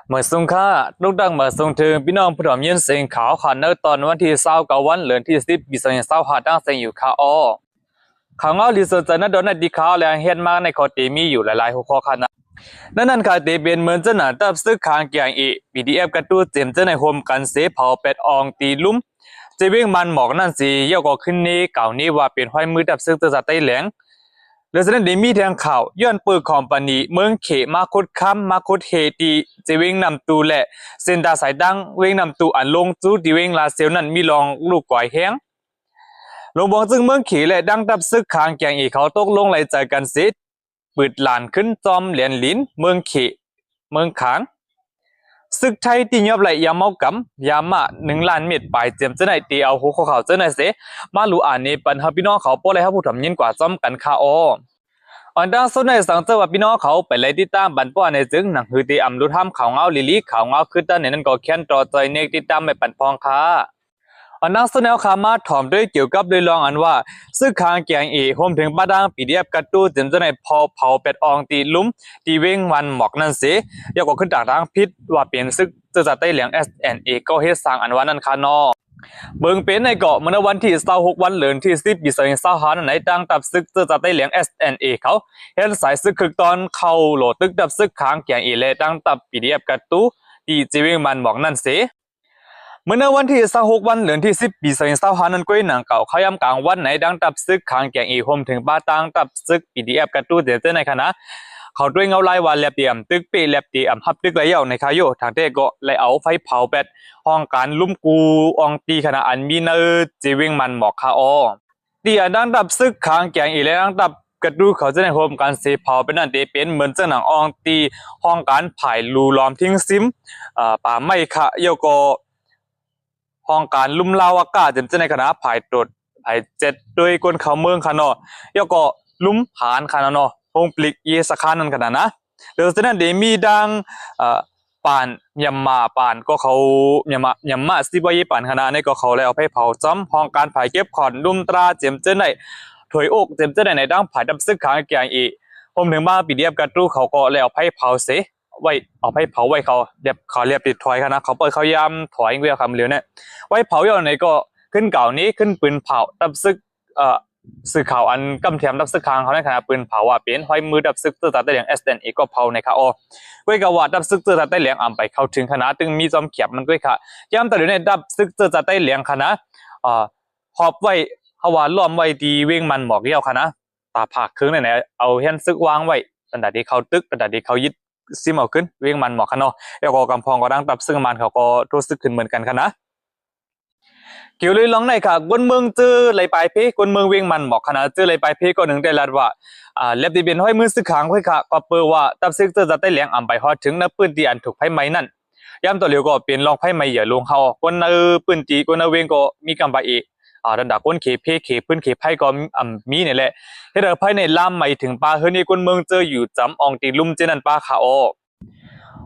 เมื่อสุงค่าลูกดังเมื่อสุงถึงพี่น้องผู้ถมยินเสียงขาวขันเนตอนวันที่29 วันเดือนที่10 ปี 2025ตั้งเสียงอยู่ข่าวอ้อข่าวเงาลิสจะนัดโดนนัดดีข่าวแรงเฮ็ดมาในคอตีมีอยู่หลายๆหัวข้อขนาดนั่นค่ะตีเป็นเหมือนเจ้าหน้าตับซึกคางเกียงอี PDF กระตู้เต็มเจ้าในโฮมกันเสเผาเป็ดอองตีลุ่มจะวิ่งมันหมอกนั่นสิยกออกขึ้นนี้เก่านี้ว่าเป็นห้อยมือดับซึกตัวจัดไต้แหลงเรื่องนั้นได้มีแทงข่าวย้อนปืนคอมพานีเมืองเขมาคุดค้ำมาคุดเฮตีจะวิ่งนำตูและเส้นตาสายดังวิ่งนำตูอันลงจูดีวิ่งลาเซลนั้นมีรองลูกก่อยแห้งลงบอกซึ่งเมืองเขและดังดับซึกคางแกงอีเขาตกลงไหลใจกันเสียปืดหลานขึ้นจอมเหรียญลิ้นเมืองเขเมืองขางศึกไทยตียอบไหลยามเมากำยามมา1 ล้านเม็ดไปเจียมเจ้าไหนตีเอาหัวเขาเจ้าไหนเสมาลูอ่านนี้ปัญหาพี่น้องเขาโป้เลยครับผู้ทำยินกว่าจอมกันคาออันดังสุดในสังเจว่าพี่น้องเขาไปเลยติดตามบันป้อในจึงหนังฮือตีอำรุทำข่าวเงาลิลิข่าวเงาคือตั้งในนั้นก็เขียนต่อใจเนกติดตามไปปั่นพองค่ะอันดังสุดแนวขามาถ่อมด้วยเกี่ยวกับด้วยรองอันว่าซึ่งคางแกงเอโฮมถึงบ้าดังปีเดียบกระตู้เจมเจ้าในพอเผาเป็ดอองตีลุ้มตีเว้งวันหมอกนั่นเสียยกขึ้นจากทางพิษว่าเปลี่ยนซึกจะไต้เหลียง SNA ก็เฮ็ดสร้างอันว่านั่นค่ะนอเบิ่งเป็นในเกาะเมื่อวันที่26 วันเดือนที่10 ปี 2025นั้นไหนดังตับซึกจะไต้เหลียง SNA เขาเห็นสายซึกคือตอนเข้าโหลดตึกดับซึกค้างแกงอีเลดังตับปีเดียบกระตู้ที่จีเวงมันบอกนั่นเสเมื่อวันที่26 วันเดือนที่10 ปี 2025นั้นก้อยหนังเก่าเขาย้ำกลางวันไหนดังตับซึกค้างแกงอีโฮมถึงบ้าตังตับซึกปีเดียบกระตู้เดี๋ยวเจ้าในคณะเขาด้วยเงาลายวันแลบเตียมตึกปีแลบเตียมฮับตึกไหลเย่าในคายโยทางเตก็เลยเอาไฟเผาแปดห้องการลุ่มกูอองตีขณะอันมีเนอจีวิงมันหมอกคาอตีอันดังดับซึกค้างแกงอีและดังดับกระดูเขาจะในโฮมการเสพเผาเป็นนั่นเตเป็นเหมือนเจ้าหนังอองตีห้องการผ่ายลูล้อมทิ้งซิมป่าไม้ขะโยโกห้องการลุ่มลาวอากาศจะในคณะผ่ายตรวจผ่ายเจ็ดโดยคนเขาเมืองคานโยโกลุ่มหานคานอพงปลิกเยสคานันขนาดนะเดี๋ยวนั้นเดมีดังป่านยำมาป่านก็เขายำมาสิบยี่ป่านขนาดนี้ก็เขาแล้วให้เผาจ้ำห้องการผ่ายเก็บขอนดุมตราเจียมเจ้าไหนถอยอกเจียมเจ้าไหนในดังผ่ายดับซึกขางแกงอีผมถึงบ้านปีเดียบกระตู้เขาก็แล้วให้เผาเสไว้เอาให้เผาไว้เขาเดี๋ยวเขาเรียบติดถอยขนาดเขาเปิดเขายำถอยเงี้ยคำเหลียวเนี่ยไว้เผาอย่างไหนก็ขึ้นเก่านี้ขึ้นปืนเผาดับซึกสื่อข่าวอันกำเทียมดับซึกคางเขาในขณะปืนเผาว่าเปลี่ยนห้อยมือดับซึกเตอร์ตัดได้เหลียง SNA ก็เผาในค่ะเว้ยกว่าดับซึกเตอร์ตัดได้เหลียงอ่ำไปเข้าถึงขนาดตึงมีจอมเขียบมันด้วยค่ะย้ำแต่เดี๋ยวนี้ดับซึกเตอร์ตัดได้เหลียงขนาดหอบไว้ฮาวาล้อมไว้ดีเว้งมันหมอกเยี่ยวขนาดตาผักครึ่งไหนเอาเห็นซึกวางไว้ตันดาที่เขาตึกตันดาที่เขายึดซิมเอาขึ้นเว้งมันหมอกขนาดแล้วก็กำพองก็ดังดับซึกมันเขาก็รู้สึกขึ้นเหมือนกันขนาดเกี่ยวเลยลองในค่ะกวนเมืองจื้อเลยปลายเพกวนเมืองเวียงมันบอกขนาดจื้อเลยปลายเพก็หนึ่งได้ลัดว่าเล็บดีเป็นห้อยมือซึกขางห้อยค่ะก็เปิดว่าตับซึกจะได้เลี้ยงอ่ำไปฮอดถึงนับปืนตีอันถูกไพ่ไม้นั่นย้ำตัวเหลียวก็เปลี่ยนลองไพ่ไม้เหยื่อลงเขาคนปืนตีคนเวียงก็มีกำไปอีกดันดาก้นเขเพเขพื้นเขไพ่ก็มีนี่แหละให้เราไพ่ในล่ามไม่ถึงปลาเฮืนี่กวนเมืองเจออยู่จำอองตีลุ่มเจนันปลาขาโ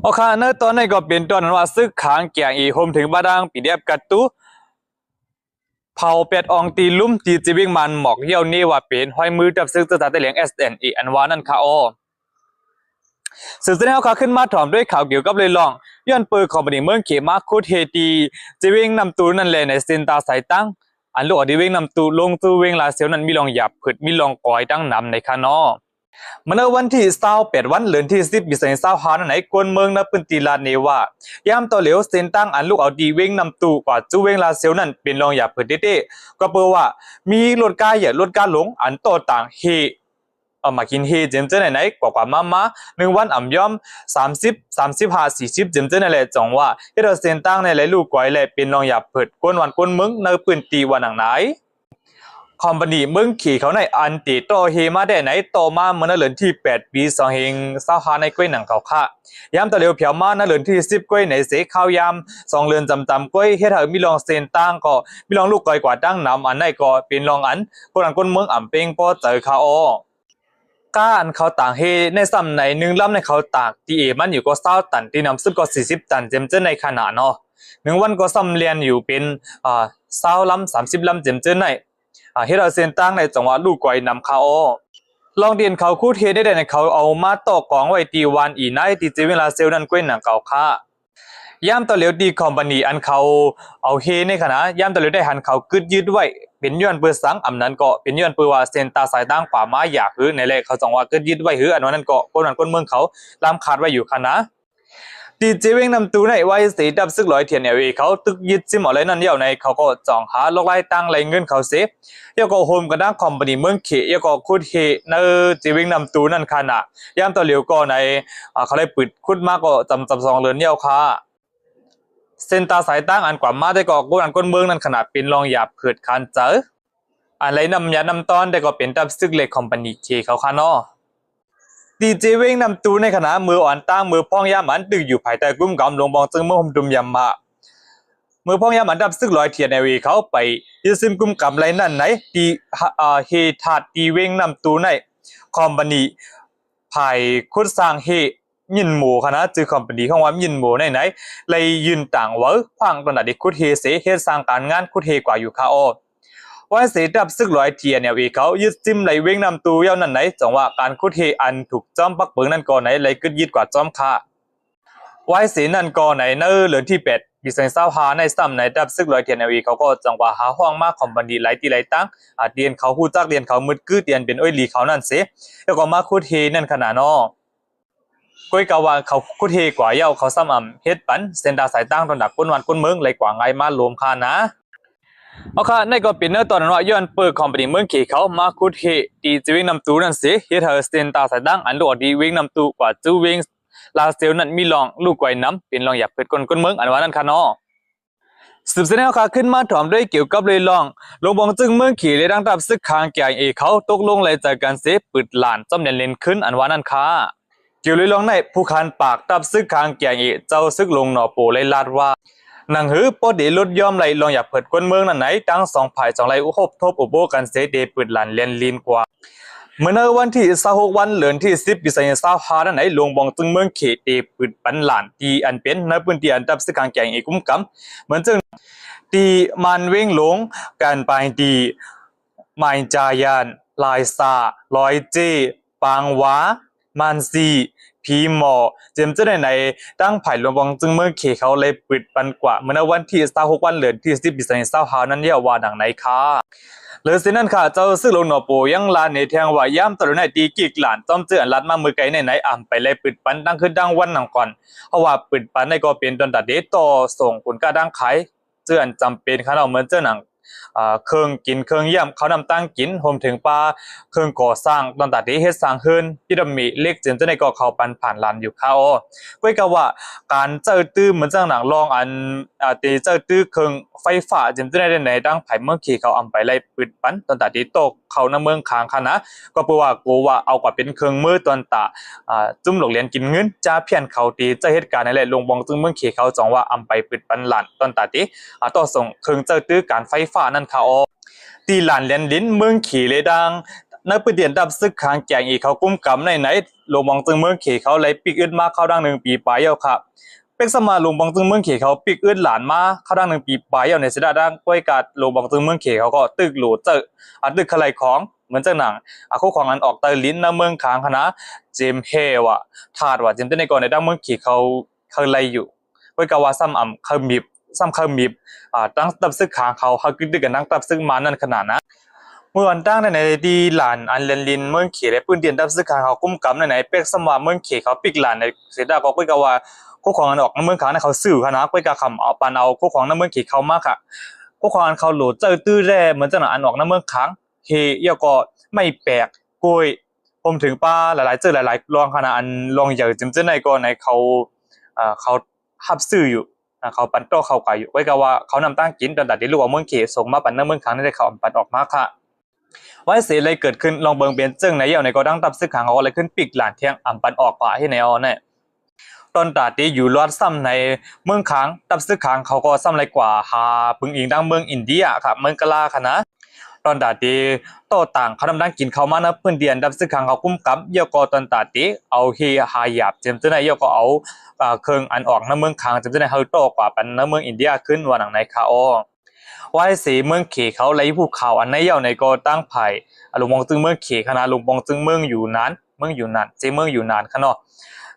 อเคเนื้อตอนนี้ก็เป็นตอนนั้นว่าซึกขางแกงอีโฮมถึงบ้าดังปีเดียบกัดตู้เผาเป็ดอองตีลุ่มตีจีวิ่งมันหมอกเยี่ยวนี่ว่าเป็นห้อยมือดับซึกจะได้เหลียง SNA อันว่านั่นค่ะสื่อแสดงข่าวขึ้นมาถ่อมด้วยข่าวเกี่ยวกับเลยลองย้อนปืนของบัณฑิตเมืองเขมาคุเทตีจีวิ่งนำตูนั่นเลยในเซนตาสายตั้งอันลูกอดีวิ่งนำตูลงตูวิ่งลาเซียวนั้นมีลองหยับผึดมีลองก้อยตั้งนำในคานอเมื่อวันที่28 วันเดือนที่10 ปี 2025นั้นไหนกวนเมืองนับปืนตีลาเนว่ายามต่อเหลียวเส้นตั้งอันลูกเอาดีเว้งนำตู้กว่าจูเว้งลาเซียวนั่นเป็นรองอย่าเปิดเด้ๆก็เปิดว่ามีรถกาอย่ารถกาหลงอันโตต่างเฮมากินเฮเจมเจอไหนกว่ามา1 วันอ่ำย่อม30 35 40เจมเจอไหนแหละจงว่าเฮเราเส้นตั้งในหลายลูกก้อยแหละเป็นรองอย่าเปิดกวนวันกวนเมืองในปืนตีวันหนังไหนคอมพานีเมืองขี่เขาในอันติโตเฮมาได้ไหนโตมาเมื่อเดือนที่8 ปี2เฮง25ในก้อยหนังเขาค่ะยามตะเลียวเผียวมาเดือนที่10ก้อยในเสข้าวยาม2เดือนจำก้อยเฮ็ดให้มีรองเซนตั้งก็มีรองลูกก้อยกว่าตั้งนำอันได้ก็เป็นรองอันคนอันคนเมืองอ่ำเป้งพอเจอเขาก้าอันเขาต่างเฮในซ้ำใน1 ลำในเขาตากตีเอมันอยู่ก็20 ตันตีนำซึ่งก็40 ตันเจมเจอในขนาดเนาะ1 วันก็ซ้ำเรียนอยู่เป็น20 ลำ30 ลำเจมเจอในเฮเราเซนตั้งในจังหวะลูกก้อยนำเขาลองเดียนเขาคู่เทได้ในเขาเอามาต่อกองไว้ตีวันอีไนตีเจเวลาเซลนั้นก้อยหนังเก่าค่ะ ย่ามตะเหลียวดีคอมพานีอันเขาเอาเฮในขณะย่ามตะเหลียวได้หันเขากึดยึดไว้เป็นย้อนเปื้อสังอำนั้นก็เป็นย้อนเปื้อว่าเส้นตาสายตั้งป่าไม้อยากหือในแหละเขาจองว่ากึดยึดไว้หืออันนั้นก็คนนั้นคนเมืองเขาลามขาดไว้อยู่ขณะดีเจเวงนำตูในไว้สีดับซึกร้อยเทียนเอเขาตึกยึดซิมอะไรนั่นเดียวในเขาก็จองหาลอกไล่ตั้งไรเงินเขาเซฟยก็โฮมกระด้างคอมพานีเมืองเขยก็คุดเฮในเจเวงนำตูนั่นขณะย่ามตะเหลียวก็ในเขาได้ปิดคุดมากก็จำซองเรือนเดียวค่ะเส้นตาสายตั้งอันกว่ามาได้ก็ก้นอันก้นเมืองนั่นขนาดเป็นรองหยาบเกิดคันเจออันไรนำยานำตอนได้ก็เป็นดับซึกเล็กคอมพานีเคเขาค่ะเนาะดีเจเวงนำตูในขณะมืออ่อนตั้งมือพ่องยามันตึกอยู่ภายใต้กุ้มกำลงบองจึงเมื่อหมดุมยำมามือพ่องยามันดับซึกลอยเทียนในวีเขาไปยึดซิมกุ้มกำไรนั่นไหนดีเฮทาดดีเวงนำตูในคอมพานีภายคุดสร้างเฮยินหมูคณะจือคอมพานีของว่ายินหมูไหนเลยยืนต่างเวอขวางตอนนั้นคุดเฮเสเฮสร้างการงานคุดเฮกว่าอยู่คาโอว่าเสดับซึกร้อยเทียนเนี่ยวีเขายึดซิมไหลเวงนำตูเย้านั่นไหนจังว่าการคุดเฮอันถูกจอมปักเปิงนั่นก่อนไหนไหลกึดยึดกว่าจอมค่าว่าเสนั่นก่อนไหนเนื้อเหลือที่เป็ดดิเซนเศร้าหาในซ้ำในดับซึกร้อยเทียนเนี่ยวีเขาก็จังว่าหาห้องมากคอมพานีไหลตีไหลตั้งเดียนเขาหู้จักเดียนเขามืดกื้อเดียนเป็นอ้อยหลีเขานั่นเสแล้วก็มาคุดเฮนั่นขนาดนอก้อยกาวาเขาคุดเฮกว่าเย้าเขาซ้ำเฮ็ดปันเซนดาสายตั้งตอนดักก้นวันก้นเมืองไหลกว่าไงมารวมคานะเอาค่ะในก็เป็นเนื้อตอนนั้นว่าย้อนเปิดคอมพานีเมืองเขเขามาคุดเฮดีจะวิ่งนำตูนั่นสิเฮ็ดเธอเซนตาสายตั้งอันโดดดีวิ่งนำตูกว่าจูวิ่งลาเซลนั้นมีรองลูกไว้น้ำเป็นรองอยากเปิดก้นเมืองอันว่านั่นค่ะเนาะสืบเสนอค่ะขึ้นมาถอมด้วยเกี่ยวกับเลยลองลงบองจึงเมืองขี่เลยดังดับซึกคางแก่เอเขาตกลงเลยจากการเสพปิดหลานจอมเล่นขึ้นอันว่านั่นค่ะเกี่ยวเลยลองในผู้คันปากดับซึกคางแก่เอเจ้าซึกลงหนอโปเลยลาดว่าหนังหือปอดีลดย่อมไหลลองอยากเปิดก้นเมืองนั่นไหนตั้งสองฝ่ายสองไหลอุคบทบอุโบกันเสเดปิดหลานเลียนลีนกว่าเมื่อในวันที่26วันเดือนที่10ปี2525นั่นไหนลงบองจึงเมืองเขตปิดปันหลานที่อันเป็นในพื้นที่อันดับซึกคางแก่เอกุ้มกำเหมือนจึงตีมันเว้งหลงการไปตีไมจายันลายซาลอยเจปางวามันซีพีหมอเจมจะได้ในตั้งไผ่หลวงบองจึงเมื่อเขเขาเลยปิดปันกว่าเมื่อวันที่26วันเดือนที่10ปี2525นั้นเรียกว่าดังไหนค่ะเลยสินั่นค่ะเจ้าซึ่งลงหนอโปยังลานในแทงว่าย่ำตระหนักตีกิกหลานจอมเจือลัดมามือไกลในไหนไปเลยปิดปันดังขึ้นดังวันหนังก่อนเพราะว่าปิดปันในก็เป็นตอนตัดเดต่อส่งผลกระดังขายเจือนจำเป็นขนาดเหมือนเจ้าหนังเครื่องกินเครื่องย่ำเขานำตั้งกินโฮมถึงปลาเครื่องก่อสร้างตอนตัดที่เฮ็ดสร้างขึ้นพิรามิดเล็กเจนจะในก่อเขาปันผ่านลานอยู่ข้าวก้อยกะว่าการเจอตื้อเหมือนจังหนังลองอันตีเจอตื้อเครื่องไฟฟ้าเจนจะได้ในดังไผ่เมื่อขี่เขาไปไล่ปิดปันตอนตัดที่ตกเขาในเมืองค้างคณะก็เพราะว่ากูว่าเอากว่าเป็นเครื่องมือตอนตาจุ่มหลกเรียนกินเงินจ้าเพี้ยนเขาตีเจอเหตุการณ์ในแหละลงบองจึงเมืองขี่เขาจองว่าไปปิดปันหลานตอนตัดที่ต่อส่งเครื่องเจอตื้อการไฟฟ้านั่นค่ะตีหลานเลียนลิ้นเมืองขี่เลยดังนักปฏิเดียนดับซึกคางแกงอีกเขากุ้มกำในไหนลงบองจึงเมืองขี่เขาเลยปิกอึดมาเข้าดัง1 ปีปลายเอาค่ะเป็กสมาลงบองจึงเมืองขี่เขาปิกอึดหลานมาเข้าดัง1 ปีปลายเอาในสิดาดังก้อยกาดลงบองจึงเมืองขี่เขาก็ตึกหลูเจอตึกขลายของเหมือนเจ้าหนังคู่ของอันออกเตอร์ลิ้นในเมืองค้างคณะเจมเฮว่ะถาดว่ะเจมเต้ในก่อนในดังเมืองขี่เขาเคยไล่อยู่ก้อยกาว่าซ้ำเคยมีซ้ำเคยมีตั้งตับซึกขางเขากึดกันตั้งตับซึกมานั่นขนาดนะเมื่อวันตั้งในดีหลานอันเลนลินเมืองเขยและปืนเดียนตับซึกขางเขากุ้มกำในเป็กสมาเมืองเขยเขาปิกหลานในเสดาก็ก้อยกาว่าคู่ของอันออกในเมืองขางในเขาสื่อคณะก้อยกาคำเอาปันเอาคู่ของในเมืองเขยเขามากค่ะคู่ของอันเขาโหลดเจอตื้อแร่เหมือนเจ้าหน้าอันออกในเมืองขางเฮยก็ไม่แปลกก้อยผมถึงป้าหลายๆเจอหลายๆรองคณะอันรองใหญ่จิมเจ้าในก็ในเขาฮับสื่ออยู่เขาปันโตเขาไก่อยู่ไว้ก็ว่าเขานำตั้งกินตอนตัดที่ลูกเอาเมืองเขยส่งมาปันเมืองขางได้เขาปันออกมาค่ะไว้เสียอะไรเกิดขึ้นลองเบิ่งเปลี่ยนจึงในเยี่ยวในก็ดังตับซึกขังเขาอะไรขึ้นปีกหลานเที่ยงปันออกป่าให้ในเนี่ยตอนตัดที่อยู่รอดซ้ำในเมืองขางตับซึกขังเขาก็ซ้ำไรกว่าหาปึงอิงดังเมืองอินเดียค่ะเมืองกะลาค่ะนะตอนตัดที่โตต่างเขานำตั้งกินเขามานะเพื่อนเดียนดับซึกขังเขากุ้มกับเยี่ยวก็ตอนตัดที่เอาเฮียหายาบเจมส์ในเยี่ยวก็เอาเครื่องอันออกในเมืองขางเจมส์ในเฮาโตกว่าปันในเมืองอินเดียขึ้นวันหนังในคาโอไว้สีเมืองเขเขาไหลภูเขาอันในเยี่ยวในก็ตั้งไผ่ลุงมองจึงเมืองเขคณะลุงมองจึงเมืองอยู่นั้นเจเมืองอยู่นานขนาด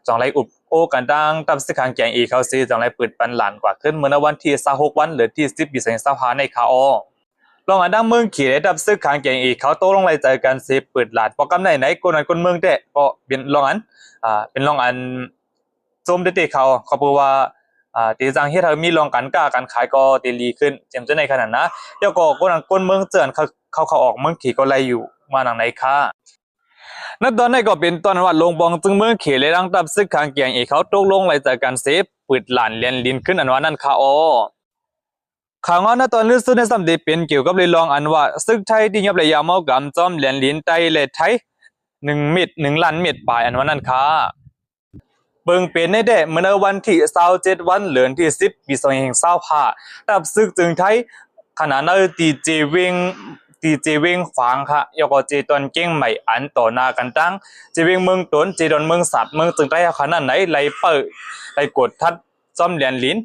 จองไรอุบ โอกันดังตับสึกขังแกงอีเขาซีจังไรเปิดปันหลานกว่าขึ้นเมื่อวันที่26วันหรือที่10ปี25ในคาออลองอันดังเมืองขี่ได้ดับซึกขังแกงอีเขาโตลงไรเจอกันเสเปิดหลานปอกำไหนคนนั้นคนเมืองเตะก็เป็นลองอันเป็นลองอันโจมเตะเขาบอกว่าตีจังเฮ็ดให้มีลองกันกล้ากันขายก็ตีลีขึ้นเจมจะในขนาดนะเดี๋ยวก็คนนั้นคนเมืองเจือนเขาออกเมืองขี่ก็ไล่อยู่มาหนังไหนค่ะนั่นตอนนี้ก็เป็นตอนว่าลงบองจึงเมืองเขเลยดังตับซึกขังแกงอีเขาตกลงไรเจอกันเสเปิดหลานเรียนลินขึ้นอันว่านั่นค่ะอ๋อข่าวงานตอนลื่นสุดในสัมเดเป็นเกี่ยวกับเลยลองอันว่าซึกไทยที่ยับระยะเมากำจอมเหรียญลิ้นไตเลไทย1 เม็ดปลายอันว่านั้นค่ะเบิ่งเป็นในแด่เมื่อวันที่27วันเดือนที่10ปี2525ตับซึกจึงไทยขณะนั้นตีเจเวงฟังค่ะยก็เจตอนเก่งใหม่อันต่อหน้ากันตั้งเจเวงเมืองตนเจดอนเมืองสัตว์เมืองจึงไทยขนาดไหนไล่เปิดไล่กดทัดจอมเหรียญลิ้น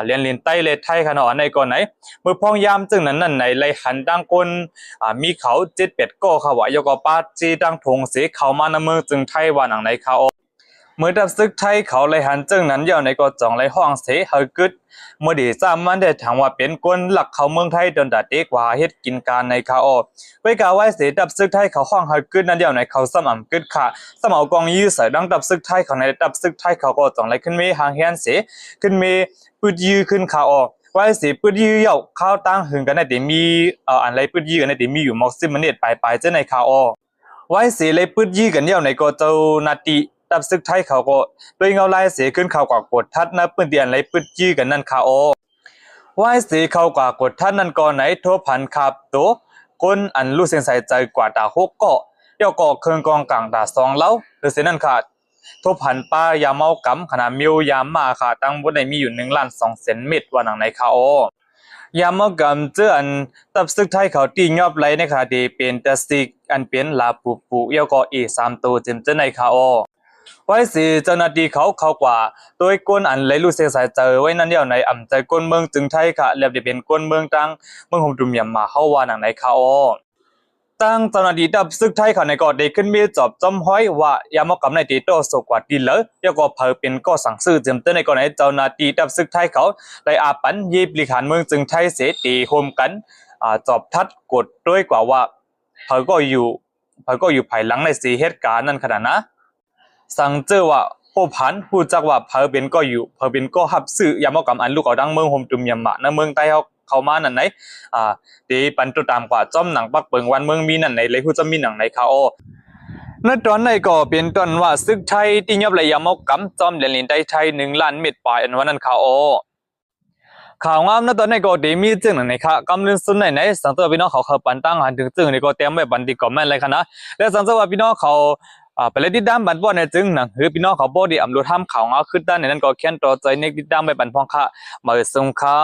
เรียนลินใต้เลไทยขนาดในก่อนไหนเมื่อพองยามจึงนั้นไหนไลหันดังคนมีเขา7-8ก็เขาว่ายกปาจีดังทงเสเขามาในเมืองจึงไทยว่าหนังในเขาเมื่อดับซึกไทยเขาไลหันจึงนั้นยาวในก็จ่องไลห้องเสเฮกึดเมื่อดีซ้ำมันได้ถามว่าเป็นคนหลักเขาเมืองไทยโดนดัดเด็กว่าเฮ็ดกินการในเขาไว้กาไว้เสดับซึกไทยเขาห้องเฮกึดนั้นยาวในเขาสมำกึดค่ะสมเอากองยื้อใส่ดังดับซึกไทยเขาในดับซึกไทยเขาก็จ่องไลขึ้นเมหางเฮียนเสขึ้นเมปืดยื้อขึ้นขาออกไว้สิปืดยื้อเยาข้าวตั้งหึงกันในเดมีอันไรปืดยื้อกันในเดมีอยู่มอกซิมเนตปลายเจ้าในขาออกไว้สิเลยปืดยื้อกันเยาในก็เจ้านาติดับซึกไทยเขาก็โดยเงาลายเสียขึ้นเขากว่ากดทัดนับปืนเดียนไรปืดยื้อกันนั่นขาออกไว้สิเขากว่ากดทัดนั่นก่อนไหนทั่วพันขับตัวคนอันรู้เสียงใส่ใจกว่าตาหกก็เดี๋ยวก็เครื่องกองกลางตาสองเล้าหรือเสียนั่นขาดทุบหันป้ายาเมากำขนาดมิวยามมาค่ะตั้งบนในมีอยู่1.2 เม็ดว่าหนังในเขายามเมากำเจออันตับซึกไทยเขาตียอบไรในค่ะดีเป็นตะซิกอันเป็นลาปูเยาก็อี3ตัวเจมเจอในเขาไว้สิเจ้าหน้าที่เขากว่าโดยก้นอันไหลลูเสียสายเจอไว้นั่นเดียวในอ่ำใจก้นเมืองจึงไทยค่ะแล้วจะเป็นก้นเมืองตังเมืองหงดุมยามมาเข้าว่าหนังในเขาตั้งเจ้าหน้าที่ดับซึกไทยเขาในก็ได้ขึ้นมีจอบจอมห้อยว่ายามกับในตีโตสกว่าดีเลยแล้วก็เผยเป็นก็สั่งซื้อเต็มเต้นในก่อนในเจ้าหน้าที่ดับซึกไทยเขาได้อาปันยีบริหารเมืองจึงไทยเสตีโฮมกันจอบทัดกดด้วยกว่าว่าเผยก็อยู่ภายหลังในสีเหตุการณ์นั้นขนาดนะสั่งเจอว่าผู้จักว่าเผยเป็นก็หับซื้อยามกับอันลูกเอาดังเมืองโฮมตุมยามะในเมืองใต้เขามานั่นไหนตีปันตุตามกว่าจอมหนังปักเปิงวันเมืองมีนั่นไหนเลยผู้จะมีหนังในเขานั่นตอนไหนก็เป็นตอนว่าซึกไทยที่ยับเลยยามกำจอมเหรียญลินได้ไทย1 ล้าน เม็ดปลายอันวันนั้นข่าวงามนั่นตอนไหนก็ได้มีจึงหนังในค่ะกำลังสุนไหนสังเกตพี่น้องเขาปันตั้งหันถึงจึงนี่ก็เตรียมไว้บันทึกคอมเมนต์เลยค่ะนะและสังเกตว่าพี่น้องเขาไปเลยติดตามบันป้อนในจึงหนังคือพี่น้องเขาบ่ได้อำลวดทำข่าวงาขึ้นด้านในนั้นก็เขียนต่อใจในติดตามไปบันพองค่ะมาส่งค่ะ